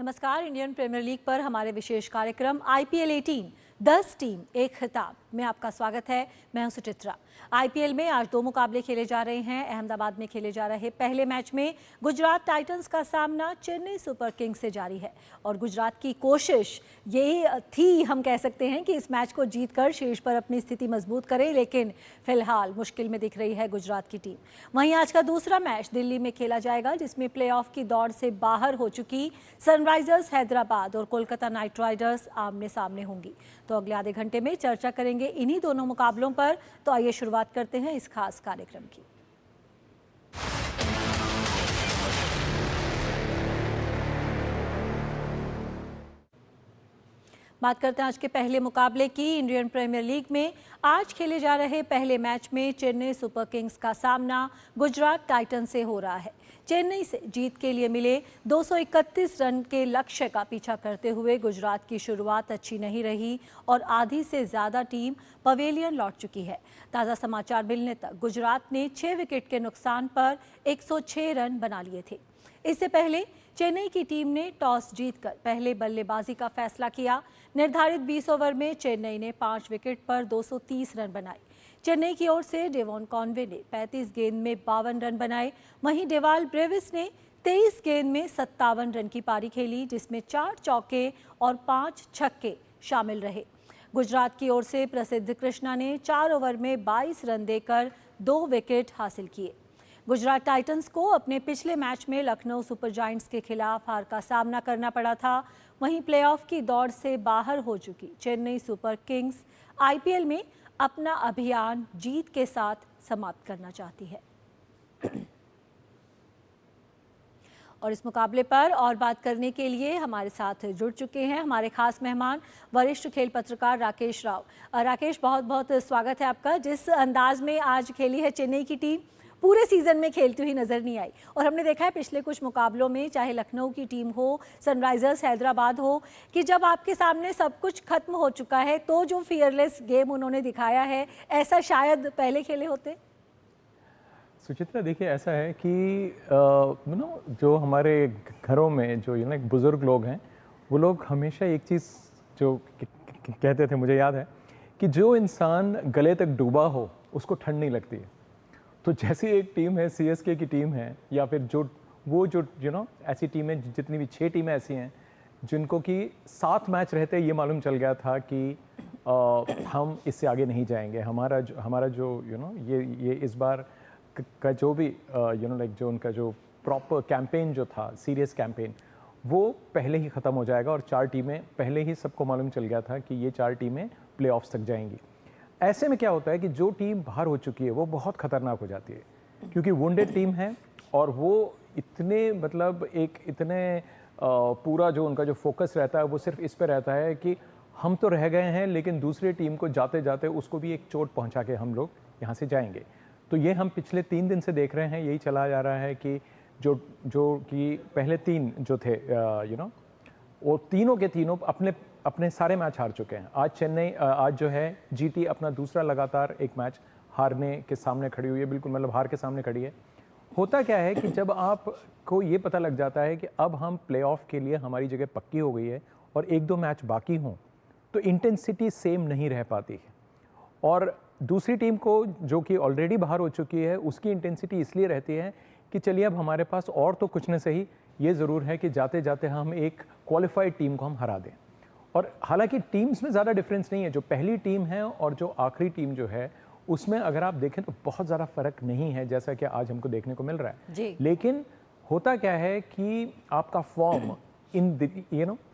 नमस्कार। Indian premiere league पर हमारे विशेष कार्यक्रम IPL 18 10 टीम एक खिताब में आपका स्वागत है। मैं हूं सुचित्रा। IPL में आज 2 मुकाबले खेले जा रहे हैं। अहमदाबाद में खेले जा रहे पहले मैच में गुजरात टाइटंस का सामना चेन्नई सुपर किंग्स से जारी है और गुजरात की कोशिश यही थी, हम कह सकते हैं, कि इस मैच को जीतकर शीर्ष पर अपनी स्थिति मजबूत करें, लेकिन फिलहाल मुश्किल में दिख रही है गुजरात की टीम। वहीं आज का दूसरा मैच दिल्ली में खेला जाएगा, जिसमें प्लेऑफ की दौड़ से बाहर हो चुकी सनराइजर्स हैदराबाद और कोलकाता नाइट राइडर्स आमने सामने होंगी। तो अगले आधे घंटे में चर्चा करेंगे इन्हीं दोनों मुकाबलों पर। तो आइए शुरुआत करते हैं इस खास कार्यक्रम की। बात करते हैं आज के पहले मुकाबले की। इंडियन प्रीमियर लीग में आज खेले जा रहे पहले मैच में चेन्नई सुपर किंग्स का सामना गुजरात टाइटंस से हो रहा है। चेन्नई से जीत के लिए मिले 231 रन के लक्ष्य का पीछा करते हुए गुजरात की शुरुआत अच्छी नहीं रही और आधी से ज़्यादा टीम पवेलियन लौट चुकी है। ताज़ा समाचार मिलने तक गुजरात ने 6 विकेट के नुकसान पर 106 रन बना लिए थे। इससे पहले चेन्नई की टीम ने टॉस जीतकर पहले बल्लेबाजी का फैसला किया। निर्धारित 20 ओवर में चेन्नई ने 5 विकेट पर 230 रन बनाए। चेन्नई की ओर से डेवॉन कॉनवे ने 35 गेंद में 52 रन बनाए। वहीं डेवाल ब्रेविस ने 23 गेंद में 57 रन की पारी खेली, जिसमें 4 चौके और 5 छक्के शामिल रहे। गुजरात की ओर से प्रसिद्ध कृष्णा ने 4 ओवर में 22 रन देकर 2 विकेट हासिल किए। गुजरात टाइटंस को अपने पिछले मैच में लखनऊ सुपर जायंट्स के खिलाफ हार का सामना करना पड़ा था। वहीं प्लेऑफ की दौड़ से बाहर हो चुकी चेन्नई सुपर किंग्स IPL में अपना अभियान जीत के साथ समाप्त करना चाहती है। और इस मुकाबले पर और बात करने के लिए हमारे साथ जुड़ चुके हैं हमारे खास मेहमान, वरिष्ठ खेल पत्रकार राकेश राव। राकेश, बहुत बहुत स्वागत है आपका। जिस अंदाज में आज खेली है चेन्नई की टीम, पूरे सीजन में खेलती हुई नजर नहीं आई, और हमने देखा है पिछले कुछ मुकाबलों में, चाहे लखनऊ की टीम हो, सनराइजर्स हैदराबाद हो, कि जब आपके सामने सब कुछ खत्म हो चुका है तो जो फियरलेस गेम उन्होंने दिखाया है, ऐसा शायद पहले खेले होते। सुचित्रा, देखिए, ऐसा है कि जो हमारे घरों में जो बुजुर्ग लोग हैं, वो लोग हमेशा एक चीज़ जो कहते थे, मुझे याद है, कि जो इंसान गले तक डूबा हो उसको ठंड नहीं लगती है। तो जैसी एक टीम है, CSK की टीम है, या फिर जो ऐसी टीमें, जितनी भी 6 टीमें ऐसी हैं जिनको कि 7 मैच रहते ये मालूम चल गया था कि हम इससे आगे नहीं जाएंगे। हमारा जो ये इस बार का जो भी जो उनका जो प्रॉपर कैंपेन जो था, सीरियस कैंपेन, वो पहले ही ख़त्म हो जाएगा और 4 टीमें पहले ही सबको मालूम चल गया था कि ये 4 टीमें प्लेऑफ्स तक जाएंगी। ऐसे में क्या होता है कि जो टीम बाहर हो चुकी है वो बहुत खतरनाक हो जाती है, क्योंकि वुंडेड टीम है और वो इतने इतने पूरा जो उनका जो फोकस रहता है वो सिर्फ इस पे रहता है कि हम तो रह गए हैं, लेकिन दूसरी टीम को जाते जाते उसको भी एक चोट पहुंचा के हम लोग यहाँ से जाएंगे। तो ये हम पिछले 3 दिन से देख रहे हैं, यही चला जा रहा है कि जो कि पहले 3 जो थे वो तीनों के तीनों अपने सारे मैच हार चुके हैं। आज जो है GT अपना दूसरा लगातार एक मैच हारने के सामने खड़ी हुई है, बिल्कुल मतलब हार के सामने खड़ी है। होता क्या है कि जब आपको ये पता लग जाता है कि अब हम प्लेऑफ के लिए हमारी जगह पक्की हो गई है और 1-2 मैच बाकी हों, तो इंटेंसिटी सेम नहीं रह पाती है। और दूसरी टीम को, जो कि ऑलरेडी बाहर हो चुकी है, उसकी इंटेंसिटी इसलिए रहती है कि चलिए अब हमारे पास और तो कुछ न सही, ये ज़रूर है कि जाते जाते हम एक क्वालिफाइड टीम को हम हरा दें। और हालांकि टीम्स में ज़्यादा डिफरेंस नहीं है, जो पहली टीम है और जो आखिरी टीम जो है, उसमें अगर आप देखें तो बहुत ज़्यादा फ़र्क नहीं है, जैसा कि आज हमको देखने को मिल रहा है जी। लेकिन होता क्या है कि आपका फॉर्म इन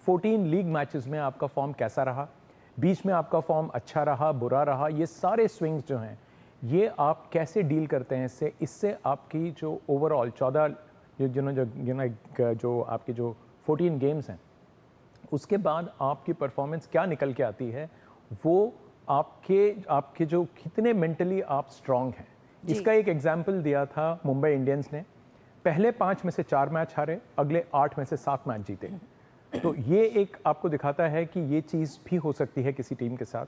14 लीग मैचेस में आपका फॉर्म कैसा रहा, बीच में आपका फॉर्म अच्छा रहा, बुरा रहा, ये सारे स्विंग्स जो हैं, ये आप कैसे डील करते हैं इससे आपकी जो ओवरऑल 14 जो आपकी जो 14 गेम्स हैं, उसके बाद आपकी परफॉर्मेंस क्या निकल के आती है, वो आपके जो कितने मेंटली आप स्ट्रांग हैं। इसका एक एग्जाम्पल दिया था मुंबई इंडियंस ने। पहले 5 में से 4 मैच हारे, अगले 8 में से 7 मैच जीते। तो ये एक आपको दिखाता है कि ये चीज़ भी हो सकती है किसी टीम के साथ।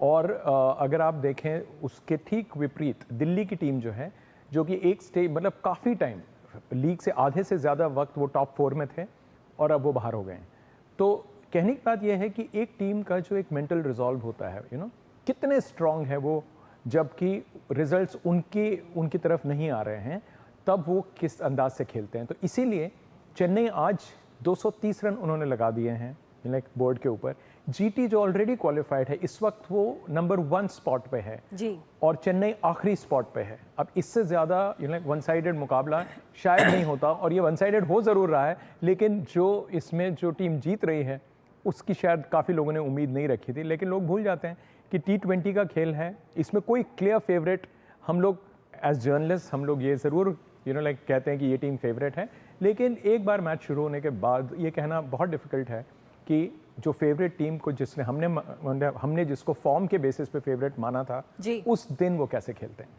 और अगर आप देखें उसके ठीक विपरीत दिल्ली की टीम जो है, जो कि एक स्टेज मतलब काफ़ी टाइम लीग से आधे से ज़्यादा वक्त वो टॉप 4 में थे, और अब वो बाहर हो गए हैं। तो कहने की बात यह है कि एक टीम का जो एक मेंटल रिजॉल्व होता है, कितने स्ट्रांग है वो, जबकि रिजल्ट्स उनकी तरफ नहीं आ रहे हैं, तब वो किस अंदाज से खेलते हैं। तो इसीलिए चेन्नई आज 230 रन उन्होंने लगा दिए हैं लाइक बोर्ड के ऊपर। जीटी जो ऑलरेडी क्वालिफाइड है, इस वक्त वो नंबर 1 स्पॉट पे है जी, और चेन्नई आखिरी स्पॉट पे है। अब इससे ज़्यादा वन साइडेड मुकाबला शायद नहीं होता, और ये वन साइडेड हो ज़रूर रहा है, लेकिन इसमें जो टीम जीत रही है उसकी शायद काफ़ी लोगों ने उम्मीद नहीं रखी थी। लेकिन लोग भूल जाते हैं कि T20 का खेल है, इसमें कोई क्लियर फेवरेट, हम लोग एज जर्नलिस्ट हम लोग ये ज़रूर कहते हैं कि ये टीम फेवरेट है, लेकिन एक बार मैच शुरू होने के बाद ये कहना बहुत डिफ़िकल्ट है कि जो फेवरेट टीम को हमने जिसको फॉर्म के बेसिस पे फेवरेट माना था, उस दिन वो कैसे खेलते हैं।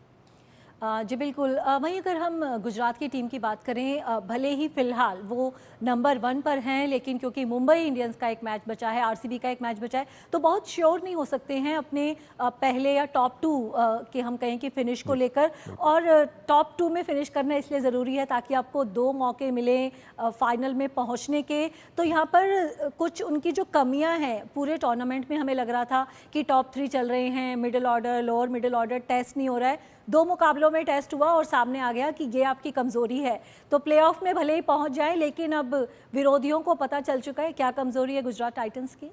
जी बिल्कुल। वहीं अगर हम गुजरात की टीम की बात करें, भले ही फिलहाल वो नंबर 1 पर हैं, लेकिन क्योंकि मुंबई इंडियंस का एक मैच बचा है, आरसीबी का एक मैच बचा है, तो बहुत श्योर नहीं हो सकते हैं अपने पहले या टॉप 2 के हम कहें कि फिनिश को लेकर। और टॉप 2 में फिनिश करना इसलिए ज़रूरी है ताकि आपको 2 मौके मिले फाइनल में पहुँचने के। तो यहाँ पर कुछ उनकी जो कमियाँ हैं पूरे टूर्नामेंट में, हमें लग रहा था कि टॉप 3 चल रहे हैं, middle order, lower middle order test नहीं हो रहा है। 2 मुकाबलों में टेस्ट हुआ और सामने आ गया कि ये आपकी कमज़ोरी है। तो प्लेऑफ में भले ही पहुंच जाए, लेकिन अब विरोधियों को पता चल चुका है क्या कमज़ोरी है गुजरात टाइटंस की।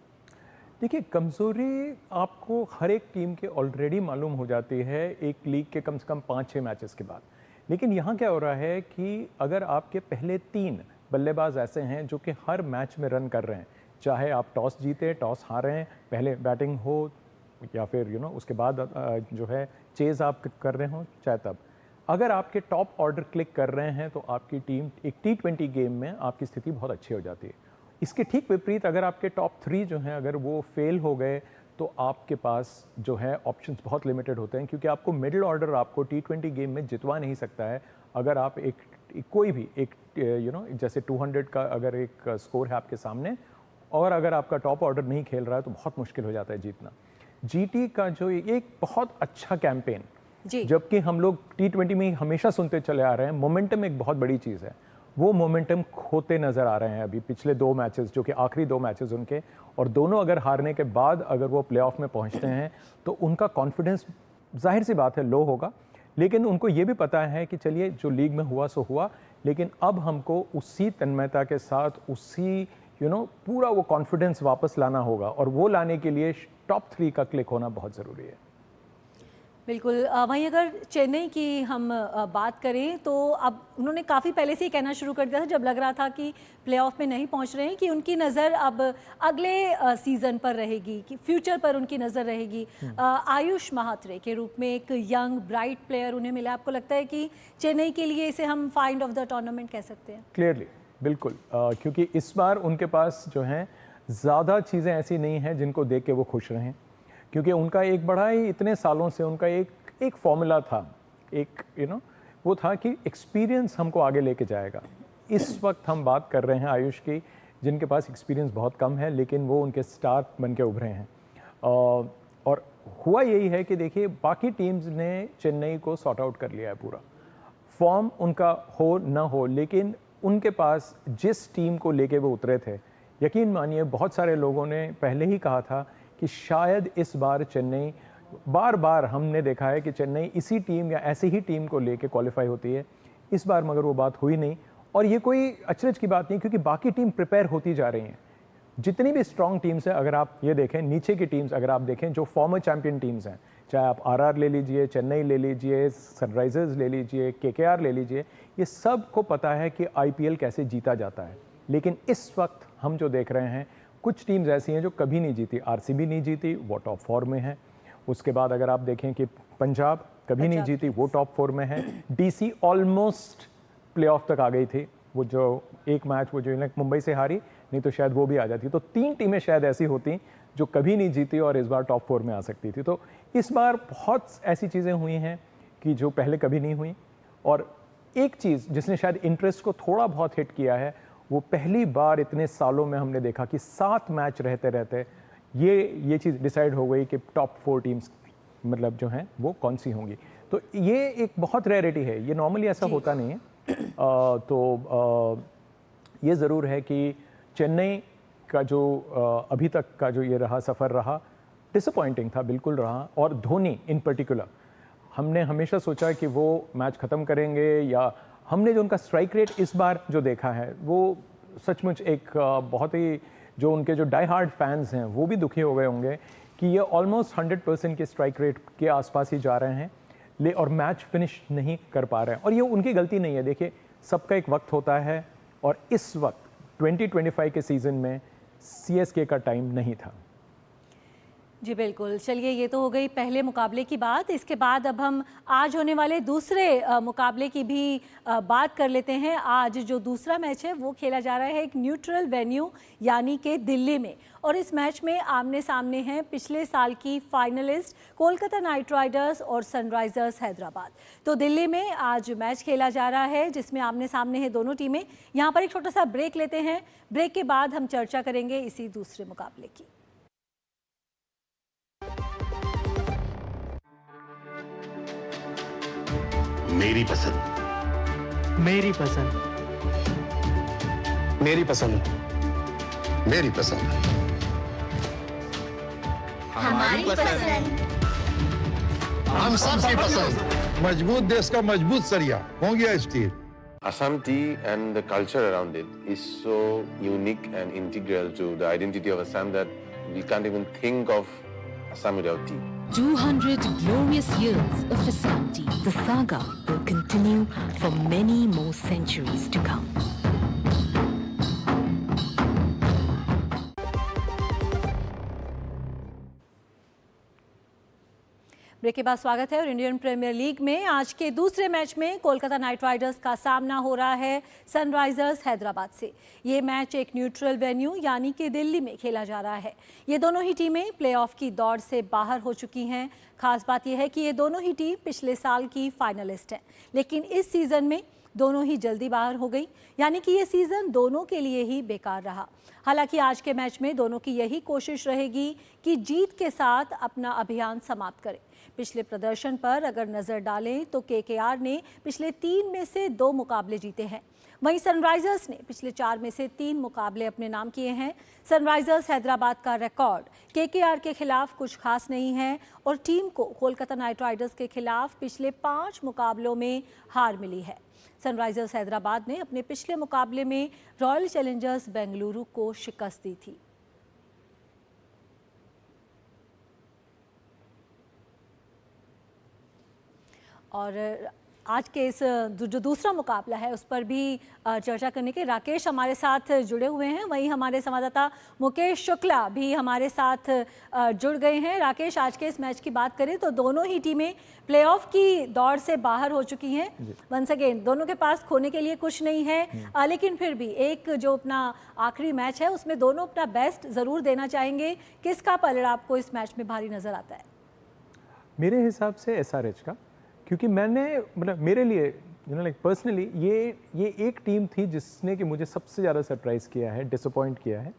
देखिए, कमज़ोरी आपको हर एक टीम के ऑलरेडी मालूम हो जाती है एक लीग के कम से कम 5-6 मैचेस के बाद। लेकिन यहाँ क्या हो रहा है कि अगर आपके पहले 3 बल्लेबाज ऐसे हैं जो कि हर मैच में रन कर रहे हैं, चाहे आप टॉस जीते, टॉस हारें, पहले बैटिंग हो या फिर उसके बाद जो है चेज आप कर रहे हो, चाहे तब, अगर आपके टॉप ऑर्डर क्लिक कर रहे हैं तो आपकी टीम एक T20 गेम में आपकी स्थिति बहुत अच्छी हो जाती है। इसके ठीक विपरीत अगर आपके टॉप 3 जो हैं अगर वो फेल हो गए तो आपके पास जो है ऑप्शंस बहुत लिमिटेड होते हैं, क्योंकि आपको मिडिल ऑर्डर आपको T20 गेम में जितवा नहीं सकता है। अगर आप कोई भी एक जैसे 200 का अगर एक स्कोर है आपके सामने और अगर आपका टॉप ऑर्डर नहीं खेल रहा है तो बहुत मुश्किल हो जाता है जीतना। जीटी का जो एक बहुत अच्छा कैंपेन, जबकि हम लोग T20 में हमेशा सुनते चले आ रहे हैं मोमेंटम एक बहुत बड़ी चीज़ है, वो मोमेंटम खोते नज़र आ रहे हैं अभी पिछले 2 मैचेस, जो कि आखिरी 2 मैचेस उनके, और दोनों अगर हारने के बाद अगर वो प्लेऑफ में पहुंचते हैं तो उनका कॉन्फिडेंस जाहिर सी बात है लो होगा। लेकिन उनको ये भी पता है कि चलिए जो लीग में हुआ सो हुआ, लेकिन अब हमको उसी तन्मयता के साथ उसी पूरा वो कॉन्फिडेंस वापस लाना होगा, और वो लाने के लिए टॉप 3 का क्लिक होना बहुत ज़रूरी है। बिल्कुल। वहीं अगर चेन्नई की हम बात करें तो अब उन्होंने काफ़ी पहले से ही कहना शुरू कर दिया था, जब लग रहा था कि प्लेऑफ में नहीं पहुंच रहे हैं, कि उनकी नज़र अब अगले सीज़न पर रहेगी, कि फ्यूचर पर उनकी नज़र रहेगी। आयुष महात्रे के रूप में एक यंग ब्राइट प्लेयर उन्हें मिला। आपको लगता है कि चेन्नई के लिए इसे हम फाइंड ऑफ द टूर्नामेंट कह सकते हैं? क्लियरली, बिल्कुल, क्योंकि इस बार उनके पास जो है ज़्यादा चीज़ें ऐसी नहीं हैं जिनको देख के वो खुश रहें, क्योंकि उनका एक बड़ा ही इतने सालों से उनका एक फॉर्मूला था, एक वो था कि एक्सपीरियंस हमको आगे लेके जाएगा। इस वक्त हम बात कर रहे हैं आयुष की, जिनके पास एक्सपीरियंस बहुत कम है, लेकिन वो उनके स्टार बन के उभरे हैं। और हुआ यही है कि देखिए बाकी टीम्स ने चेन्नई को सॉर्ट आउट कर लिया है पूरा, फॉर्म उनका हो ना हो, लेकिन उनके पास जिस टीम को लेके वो उतरे थे, यकीन मानिए बहुत सारे लोगों ने पहले ही कहा था कि शायद इस बार चेन्नई, बार बार हमने देखा है कि चेन्नई इसी टीम या ऐसी ही टीम को लेके क्वालिफाई होती है, इस बार मगर वो बात हुई नहीं। और ये कोई अचरज की बात नहीं, क्योंकि बाकी टीम प्रिपेयर होती जा रही हैं। जितनी भी स्ट्रॉन्ग टीम्स हैं, अगर आप ये देखें नीचे की टीम्स, अगर आप देखें जो फॉर्मर चैंपियन टीम्स हैं, चाहे आप आरआर ले लीजिए, चेन्नई ले लीजिए, सनराइजर्स ले लीजिए, केकेआर ले लीजिए, ये सब को पता है कि आईपीएल कैसे जीता जाता है। लेकिन इस वक्त हम जो देख रहे हैं, कुछ टीम्स ऐसी हैं जो कभी नहीं जीती। आरसीबी नहीं जीती, वो टॉप 4 में है। उसके बाद अगर आप देखें कि पंजाब कभी नहीं जीती, वो टॉप 4 में है। डीसी ऑलमोस्ट प्लेऑफ तक आ गई थी, वो जो एक मैच वो जो मुंबई से हारी, नहीं तो शायद वो भी आ जाती। तो 3 टीमें शायद ऐसी होती जो कभी नहीं जीती और इस बार टॉप 4 में आ सकती थी। तो इस बार बहुत ऐसी चीज़ें हुई हैं कि जो पहले कभी नहीं हुई। और एक चीज़ जिसने शायद इंटरेस्ट को थोड़ा बहुत हिट किया है, वो पहली बार इतने सालों में हमने देखा कि 7 मैच रहते रहते ये चीज़ डिसाइड हो गई कि टॉप 4 टीम्स मतलब जो हैं वो कौन सी होंगी। तो ये एक बहुत रेयरिटी है, ये नॉर्मली ऐसा होता नहीं है। ये ज़रूर है कि चेन्नई का जो अभी तक का जो ये रहा सफ़र रहा, डिसअपॉइंटिंग था, बिल्कुल रहा। और धोनी इन पर्टिकुलर, हमने हमेशा सोचा कि वो मैच ख़त्म करेंगे, या हमने जो उनका स्ट्राइक रेट इस बार जो देखा है वो सचमुच एक बहुत ही, जो उनके जो डाई हार्ड फैंस हैं वो भी दुखी हो गए होंगे कि ये ऑलमोस्ट 100% के स्ट्राइक रेट के आसपास ही जा रहे हैं और मैच फिनिश नहीं कर पा रहे हैं। और ये उनकी गलती नहीं है। देखिए, सबका एक वक्त होता है, और इस वक्त 2025 के सीज़न में CSK का टाइम नहीं था। जी बिल्कुल। चलिए, ये तो हो गई पहले मुकाबले की बात। इसके बाद अब हम आज होने वाले दूसरे मुकाबले की भी बात कर लेते हैं। आज जो दूसरा मैच है वो खेला जा रहा है एक न्यूट्रल वेन्यू यानी कि दिल्ली में, और इस मैच में आमने सामने हैं पिछले साल की फाइनलिस्ट कोलकाता नाइट राइडर्स और सनराइजर्स हैदराबाद। तो दिल्ली में आज मैच खेला जा रहा है जिसमें आमने सामने है दोनों टीमें। यहाँ पर एक छोटा सा ब्रेक लेते हैं। ब्रेक के बाद हम चर्चा करेंगे इसी दूसरे मुकाबले की। मेरी पसंद, मेरी पसंद, मेरी पसंद, मेरी पसंद, हमारी पसंद, हम सबकी पसंद। मजबूत देश का मजबूत सरिया हो गया steel. Assam tea and the culture around it is so unique and integral to the identity of Assam that we can't even think of Assam without tea. 200 glorious years of Assam tea. The saga will continue for many more centuries to come. Break के बाद स्वागत है। और Indian premiere league में आज के दूसरे match में कोलकाता नाइट राइडर्स का सामना हो रहा है सनराइजर्स हैदराबाद से। ये मैच एक न्यूट्रल वेन्यू यानी कि दिल्ली में खेला जा रहा है। ये दोनों ही टीमें प्लेऑफ की दौड़ से बाहर हो चुकी हैं। खास बात यह है कि ये दोनों ही टीम पिछले साल की फाइनलिस्ट हैं, लेकिन इस सीज़न में दोनों ही जल्दी बाहर हो गई, यानी कि ये सीज़न दोनों के लिए ही बेकार रहा। हालांकि आज के मैच में दोनों की यही कोशिश रहेगी कि जीत के साथ अपना अभियान समाप्त करें। पिछले प्रदर्शन पर अगर नज़र डालें तो KKR ने पिछले 3 में से 2 मुकाबले जीते हैं, वहीं सनराइजर्स ने पिछले 4 में से 3 मुकाबले अपने नाम किए हैं। सनराइजर्स हैदराबाद का रिकॉर्ड KKR के खिलाफ कुछ खास नहीं है, और टीम को कोलकाता नाइट राइडर्स के खिलाफ पिछले 5 मुकाबलों में हार मिली है। सनराइजर्स हैदराबाद ने अपने पिछले मुकाबले में रॉयल चैलेंजर्स बेंगलुरु को शिकस्त दी थी। और आज के इस जो दूसरा मुकाबला है उस पर भी चर्चा करने के राकेश हमारे साथ जुड़े हुए हैं, वहीं हमारे संवाददाता मुकेश शुक्ला भी हमारे साथ जुड़ गए हैं। राकेश, आज के इस मैच की बात करें तो दोनों ही टीमें प्लेऑफ की दौड़ से बाहर हो चुकी हैं। वंस अगेन दोनों के पास खोने के लिए कुछ नहीं है, लेकिन फिर भी एक जो अपना आखिरी मैच है उसमें दोनों अपना बेस्ट ज़रूर देना चाहेंगे। किसका पलड़ा आपको इस मैच में भारी नज़र आता है? मेरे हिसाब से SRH का, क्योंकि मैंने मतलब मेरे लिए लाइक पर्सनली ये एक टीम थी जिसने कि मुझे सबसे ज़्यादा सरप्राइज़ किया है, डिसअपॉइंट किया है,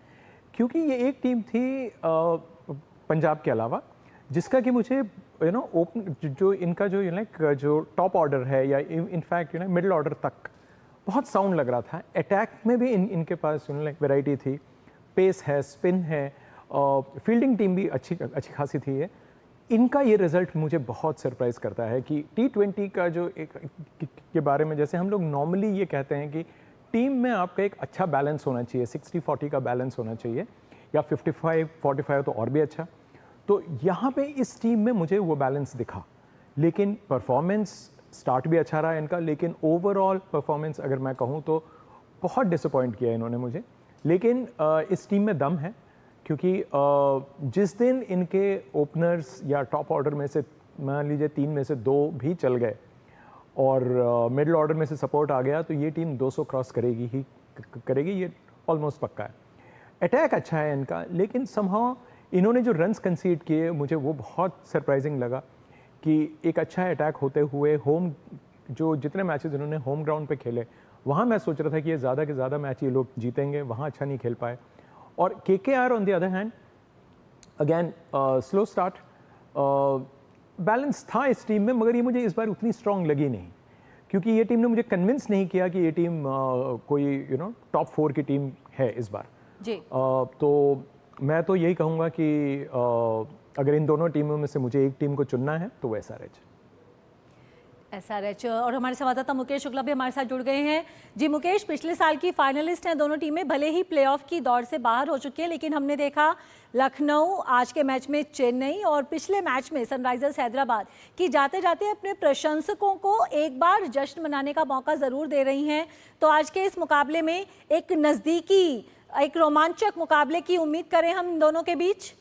क्योंकि ये एक टीम थी पंजाब के अलावा जिसका कि मुझे ओपन जो इनका जो जो टॉप ऑर्डर है या इनफैक्ट मिडिल ऑर्डर तक बहुत साउंड लग रहा था। अटैक में भी इनके पास वैरायटी थी, पेस है, स्पिन है, फील्डिंग टीम भी अच्छी खासी थी है। इनका ये रिज़ल्ट मुझे बहुत सरप्राइज़ करता है कि T20 का जो एक के बारे में जैसे हम लोग नॉर्मली ये कहते हैं कि टीम में आपका एक अच्छा बैलेंस होना चाहिए, 60-40 का बैलेंस होना चाहिए, या 55-45 तो और भी अच्छा। तो यहाँ पे इस टीम में मुझे वो बैलेंस दिखा, लेकिन परफॉर्मेंस स्टार्ट भी अच्छा रहा इनका, लेकिन ओवरऑल परफॉर्मेंस अगर मैं कहूँ तो बहुत डिसअपॉइंट किया इन्होंने मुझे। लेकिन इस टीम में दम है, क्योंकि जिस दिन इनके ओपनर्स या टॉप ऑर्डर में से मान लीजिए 3 में से 2 भी चल गए और मिडिल ऑर्डर में से सपोर्ट आ गया, तो ये टीम 200 क्रॉस करेगी ही करेगी, ये ऑलमोस्ट पक्का है। अटैक अच्छा है इनका, लेकिन समहाउ इन्होंने जो रन्स कंसीड किए मुझे वो बहुत सरप्राइजिंग लगा कि एक अच्छा अटैक होते हुए होम जो जितने मैचेस इन्होंने होम ग्राउंड पे खेले वहाँ मैं सोच रहा था कि ये ज़्यादा के ज़्यादा मैच ये लोग जीतेंगे, वहाँ अच्छा नहीं खेल पाए। और KKR on the other hand again slow start, balance था इस टीम में, मगर ये मुझे इस बार उतनी स्ट्रांग लगी नहीं, क्योंकि ये टीम ने मुझे कन्विंस नहीं किया कि ये टीम कोई टॉप 4 की टीम है इस बार। जी। तो मैं तो यही कहूँगा कि अगर इन दोनों टीमों में से मुझे एक टीम को चुनना है तो वो SRH। SRH। और हमारे संवाददाता मुकेश शुक्ला भी हमारे साथ जुड़ गए हैं। जी मुकेश, पिछले साल की फाइनलिस्ट हैं दोनों टीमें, भले ही प्लेऑफ की दौड़ से बाहर हो चुकी है, लेकिन हमने देखा लखनऊ आज के मैच में चेन्नई और पिछले मैच में सनराइजर्स हैदराबाद की जाते जाते अपने प्रशंसकों को एक बार जश्न मनाने का मौका ज़रूर दे रही हैं। तो आज के इस मुकाबले में एक नज़दीकी, एक रोमांचक मुकाबले की उम्मीद करें हम इन दोनों के बीच।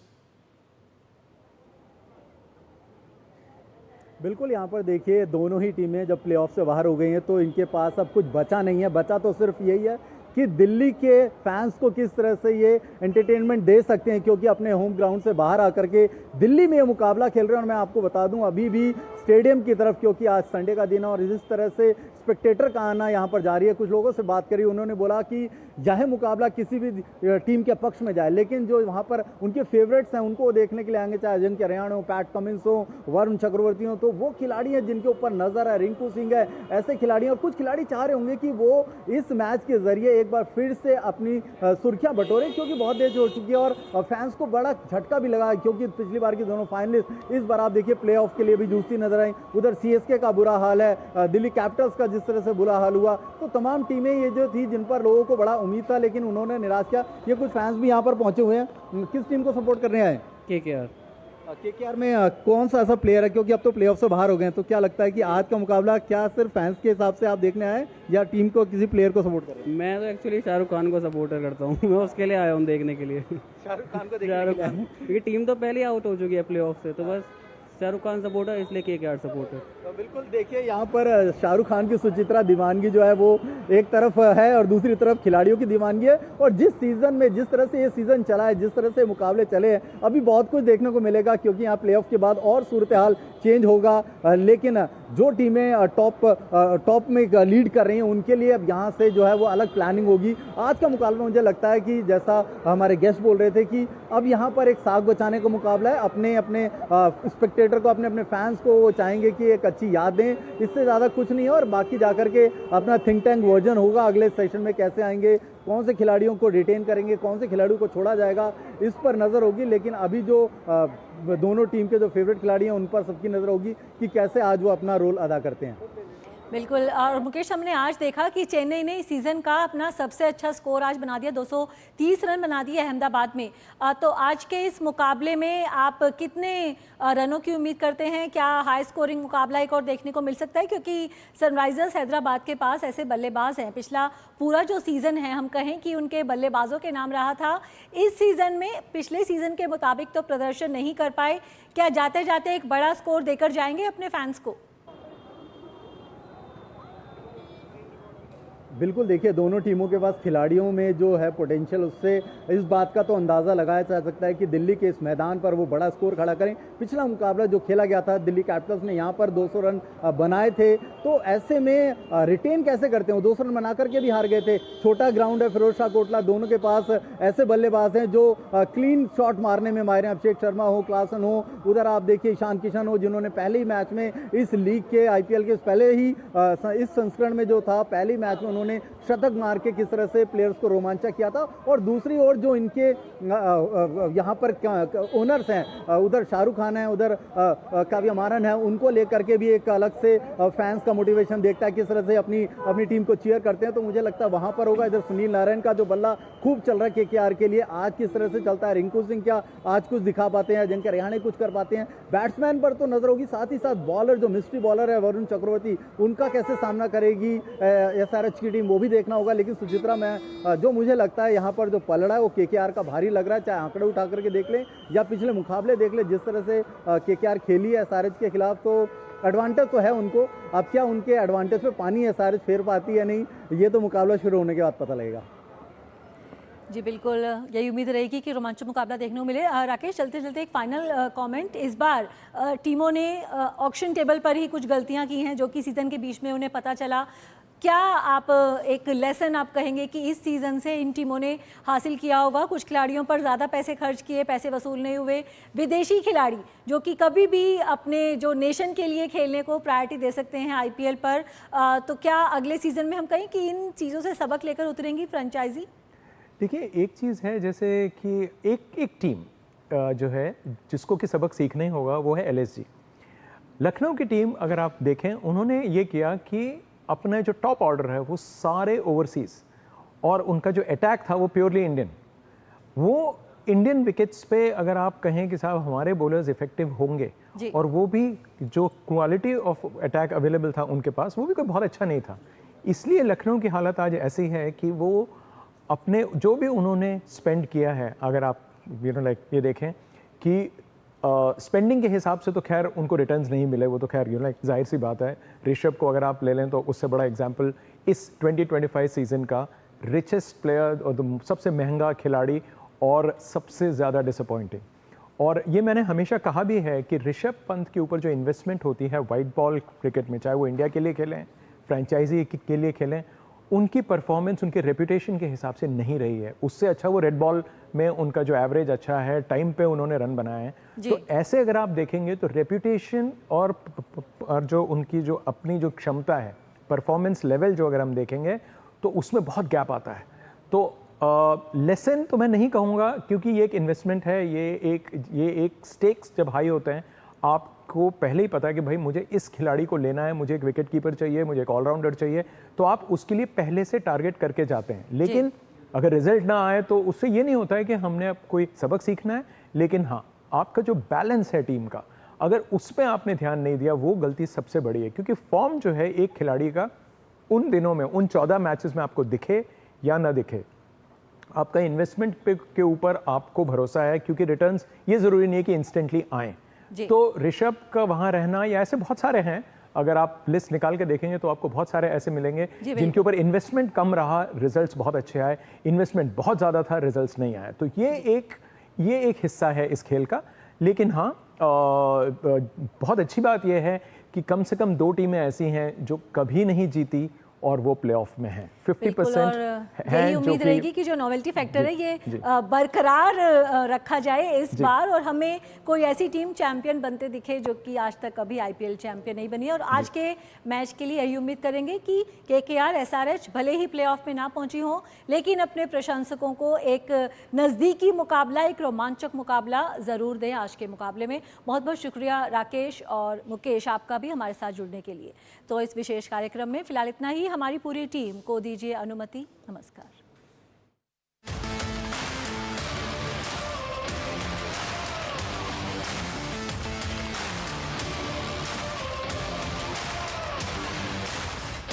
बिल्कुल, यहाँ पर देखिए दोनों ही टीमें जब प्लेऑफ से बाहर हो गई हैं तो इनके पास अब कुछ बचा नहीं है। बचा तो सिर्फ यही है कि दिल्ली के फैंस को किस तरह से ये एंटरटेनमेंट दे सकते हैं, क्योंकि अपने होम ग्राउंड से बाहर आकर के दिल्ली में ये मुकाबला खेल रहे हैं। और मैं आपको बता दूं अभी भी स्टेडियम की तरफ, क्योंकि आज संडे का दिन है और जिस तरह से स्पेक्टेटर का आना यहाँ पर जारी है, कुछ लोगों से बात करी, उन्होंने बोला कि चाहे मुकाबला किसी भी टीम के पक्ष में जाए, लेकिन जो वहाँ पर उनके फेवरेट्स हैं उनको देखने के लिए आएंगे, चाहे अजिंक्य रहाणे हो, पैट कमिंस हो, वरुण चक्रवर्ती हो, तो वो खिलाड़ी हैं जिनके ऊपर नजर है, रिंकू सिंह है, ऐसे खिलाड़ी। और कुछ खिलाड़ी चाह रहे होंगे कि वो इस मैच के जरिए एक बार फिर से अपनी सुर्खियां बटोरे, क्योंकि बहुत देर हो चुकी है और फैंस को बड़ा झटका भी लगा, क्योंकि पिछली बार की दोनों फाइनलिस्ट इस बार आप देखिए प्लेऑफ के लिए भी जूझती नजर आई। उधर CSK का बुरा हाल है, दिल्ली कैपिटल्स का जिस तरह से बुरा हाल हुआ, तो तमाम टीमें ये जो थी जिन पर लोगों को बड़ा उम्मीद था, लेकिन उन्होंने निराश किया। ये कुछ फैंस भी यहाँ पर पहुंचे हुए हैं। किस टीम को सपोर्ट करने आए? KKR में कौन सा ऐसा प्लेयर है, क्योंकि अब तो प्लेऑफ से बाहर हो गए हैं, तो क्या लगता है कि आज का मुकाबला क्या सिर्फ फैंस के हिसाब से आप देखने आए या टीम को किसी प्लेयर को सपोर्ट कर रहे हैं? मैं तो एक्चुअली शाहरुख खान को सपोर्टर करता हूँ, मैं उसके लिए आया हूँ देखने के लिए। शाहरुख खान को शाहरुख खान, क्योंकि टीम तो पहले आउट हो चुकी है प्लेऑफ से, तो बस शाहरुख खान सपोर्टर, इसलिए KKR सपोर्टर। तो बिल्कुल देखिए यहाँ पर शाहरुख खान की सुचित्रा दीवानगी जो है वो एक तरफ है और दूसरी तरफ खिलाड़ियों की दीवानगी है। और जिस सीजन में जिस तरह से ये सीजन चला है, जिस तरह से मुकाबले चले हैं, अभी बहुत कुछ देखने को मिलेगा, क्योंकि यहाँ प्लेऑफ के बाद और सूरत हाल चेंज होगा। लेकिन जो टीमें टॉप में लीड कर रही हैं उनके लिए अब यहाँ से जो है वो अलग प्लानिंग होगी। आज का मुकाबला मुझे लगता है कि जैसा हमारे गेस्ट बोल रहे थे कि अब यहाँ पर एक साख बचाने का मुकाबला है। अपने अपने स्पेक्टेटर को, अपने अपने फैंस को वो चाहेंगे कि एक अच्छी याद दें, इससे ज़्यादा कुछ नहीं है। और बाकी जाकर के अपना थिंक टैंक वर्जन होगा, अगले सेशन में कैसे आएंगे, कौन से खिलाड़ियों को रिटेन करेंगे, कौन से खिलाड़ियों को छोड़ा जाएगा, इस पर नज़र होगी। लेकिन अभी जो दोनों टीम के जो फेवरेट खिलाड़ी हैं उन पर सबकी नज़र होगी कि कैसे आज वो अपना रोल अदा करते हैं। बिल्कुल। और मुकेश, हमने आज देखा कि चेन्नई ने इस सीज़न का अपना सबसे अच्छा स्कोर आज बना दिया, 230 रन बना दिए अहमदाबाद में। तो आज के इस मुकाबले में आप कितने रनों की उम्मीद करते हैं? क्या हाई स्कोरिंग मुकाबला एक और देखने को मिल सकता है? क्योंकि सनराइजर्स हैदराबाद के पास ऐसे बल्लेबाज हैं, पिछला पूरा जो सीज़न है हम कहें कि उनके बल्लेबाजों के नाम रहा था, इस सीज़न में पिछले सीज़न के मुताबिक तो प्रदर्शन नहीं कर पाए। क्या जाते जाते एक बड़ा स्कोर देकर जाएंगे अपने फैंस को? बिल्कुल देखिए दोनों टीमों के पास खिलाड़ियों में जो है पोटेंशियल, उससे इस बात का तो अंदाज़ा लगाया जा सकता है कि दिल्ली के इस मैदान पर वो बड़ा स्कोर खड़ा करें। पिछला मुकाबला जो खेला गया था, दिल्ली कैपिटल्स ने यहाँ पर 200 रन बनाए थे, तो ऐसे में रिटेन कैसे करते हैं? वो 200 रन बना करके भी हार गए थे। छोटा ग्राउंड है, फिरोज शाह कोटला, दोनों के पास ऐसे बल्लेबाज हैं जो क्लीन शॉट मारने में माहिर हैं। अभिषेक शर्मा हो, क्लासन हो, उधर आप देखिए ईशान किशन हो, जिन्होंने पहले ही मैच में इस लीग के IPL के पहले ही इस संस्करण में जो था पहले मैच में उन्होंने शतक मार के किस तरह से प्लेयर्स को रोमांचक किया था। और दूसरी ओर जो इनके यहाँ पर ओनर्स हैं, उधर शाहरुख खान है, उधर काव्या मारन है, उनको लेकर के भी एक अलग से फैंस का मोटिवेशन देखता है, किस तरह से अपनी टीम को चीयर करते हैं। तो मुझे लगता है वहाँ पर होगा। इधर सुनील नारायण का जो बल्ला खूब चल रहा है KKR के लिए, आज किस तरह से चलता है, रिंकू सिंह क्या आज कुछ दिखा पाते हैं, अजिंक्य रहाणे कुछ कर पाते हैं, बैट्समैन पर तो नजर होगी। साथ ही साथ बॉलर जो मिस्ट्री बॉलर है वरुण चक्रवर्ती, उनका कैसे सामना करेगी SRH की टीम, वो भी देखना होगा। लेकिन सुचित्रा में जो मुझे लगता है यहाँ पर जो पलड़ा है वो KKR का भारी लग रहा है, चाहे आंकड़े उठा करके देख लें या पिछले मुकाबले देख लें, जिस तरह से KKR खेली है SRH के खिलाफ, तो एडवांटेज तो है उनको। अब क्या उनके एडवांटेज पे पानी SRH फेर पाती है नहीं, ये तो मुकाबला शुरू होने के बाद पता लगेगा। जी बिल्कुल, यही उम्मीद रहेगी कि रोमांचक मुकाबला देखने को मिले। राकेश, चलते चलते एक फाइनल कमेंट, इस बार टीमों ने ऑक्शन टेबल पर ही कुछ गलतियां की हैं जो कि सीज़न के बीच में उन्हें पता चला। क्या आप एक लेसन आप कहेंगे कि इस सीज़न से इन टीमों ने हासिल किया होगा? कुछ खिलाड़ियों पर ज़्यादा पैसे खर्च किए, पैसे वसूल नहीं हुए, विदेशी खिलाड़ी जो कि कभी भी अपने जो नेशन के लिए खेलने को प्रायोरिटी दे सकते हैं IPL पर, तो क्या अगले सीज़न में हम कहें कि इन चीज़ों से सबक लेकर उतरेंगी फ्रेंचाइजी? देखिए एक चीज़ है जैसे कि एक टीम जो है जिसको कि सबक सीखना ही होगा वो है LSG। लखनऊ की टीम अगर आप देखें उन्होंने ये किया कि अपना जो टॉप ऑर्डर है वो सारे ओवरसीज़ और उनका जो अटैक था वो प्योरली इंडियन। वो इंडियन विकेट्स पे अगर आप कहें कि साहब हमारे बॉलर्स इफेक्टिव होंगे और वो भी जो क्वालिटी ऑफ अटैक अवेलेबल था उनके पास वो भी कोई बहुत अच्छा नहीं था। इसलिए लखनऊ की हालत आज ऐसी है कि वो अपने जो भी उन्होंने स्पेंड किया है, अगर आप ये देखें कि स्पेंडिंग के हिसाब से तो खैर उनको रिटर्न्स नहीं मिले, वो तो खैर जाहिर सी बात है। ऋषभ को अगर आप ले लें तो उससे बड़ा एग्जांपल इस 2025 सीज़न का रिचेस्ट प्लेयर और सबसे महंगा खिलाड़ी और सबसे ज़्यादा डिसअपॉइंटिंग। और ये मैंने हमेशा कहा भी है कि ऋषभ पंत के ऊपर जो इन्वेस्टमेंट होती है वाइट बॉल क्रिकेट में, चाहे वो इंडिया के लिए खेलें, फ्रेंचाइजी के लिए खेलें, उनकी परफॉर्मेंस उनके रेपुटेशन के हिसाब से नहीं रही है। उससे अच्छा वो रेड बॉल में उनका जो एवरेज अच्छा है, टाइम पे उन्होंने रन बनाए हैं। तो ऐसे अगर आप देखेंगे तो रेपुटेशन और जो उनकी जो अपनी जो क्षमता है, परफॉर्मेंस लेवल जो अगर हम देखेंगे तो उसमें बहुत गैप आता है। तो लेसन तो मैं नहीं कहूँगा क्योंकि ये एक इन्वेस्टमेंट है, ये एक स्टेक्स जब हाई होते हैं आपको पहले ही पता है कि भाई मुझे इस खिलाड़ी को लेना है, मुझे एक विकेट कीपर चाहिए, मुझे एक ऑलराउंडर चाहिए, तो आप उसके लिए पहले से टारगेट करके जाते हैं। लेकिन अगर रिजल्ट ना आए तो उससे ये नहीं होता है कि हमने अब कोई सबक सीखना है, लेकिन हाँ आपका जो बैलेंस है टीम का, अगर उस पर आपने ध्यान नहीं दिया वो गलती सबसे बड़ी है। क्योंकि फॉर्म जो है एक खिलाड़ी का उन दिनों में, उन 14 मैचेस में आपको दिखे या ना दिखे, आपका इन्वेस्टमेंट पे के ऊपर आपको भरोसा है, क्योंकि रिटर्न्स ये ज़रूरी नहीं है कि इंस्टेंटली आएँ। तो ऋषभ का वहाँ रहना या ऐसे बहुत सारे हैं, अगर आप लिस्ट निकाल के देखेंगे तो आपको बहुत सारे ऐसे मिलेंगे जिनके ऊपर इन्वेस्टमेंट कम रहा, रिजल्ट्स बहुत अच्छे आए, इन्वेस्टमेंट बहुत ज़्यादा था, रिजल्ट्स नहीं आए। तो ये एक हिस्सा है इस खेल का। लेकिन हाँ बहुत अच्छी बात यह है कि कम से कम 2 टीमें ऐसी हैं जो कभी नहीं जीती और वो प्लेऑफ में है। 50% है। यही उम्मीद रहेगी कि जो नोवेल्टी फैक्टर है ये बरकरार रखा जाए इस बार, और हमें कोई ऐसी टीम चैंपियन बनते दिखे जो कि आज तक कभी IPL चैंपियन नहीं बनी है। और आज के मैच के लिए यही उम्मीद करेंगे कि KKR SRH भले ही प्लेऑफ में ना पहुंची हो, लेकिन अपने प्रशंसकों को एक नज़दीकी मुकाबला, एक रोमांचक मुकाबला ज़रूर दें आज के मुकाबले में। बहुत बहुत शुक्रिया राकेश और मुकेश आपका भी हमारे साथ जुड़ने के लिए। तो इस विशेष कार्यक्रम में फिलहाल इतना ही। हमारी पूरी टीम को दीजिए अनुमति। नमस्कार।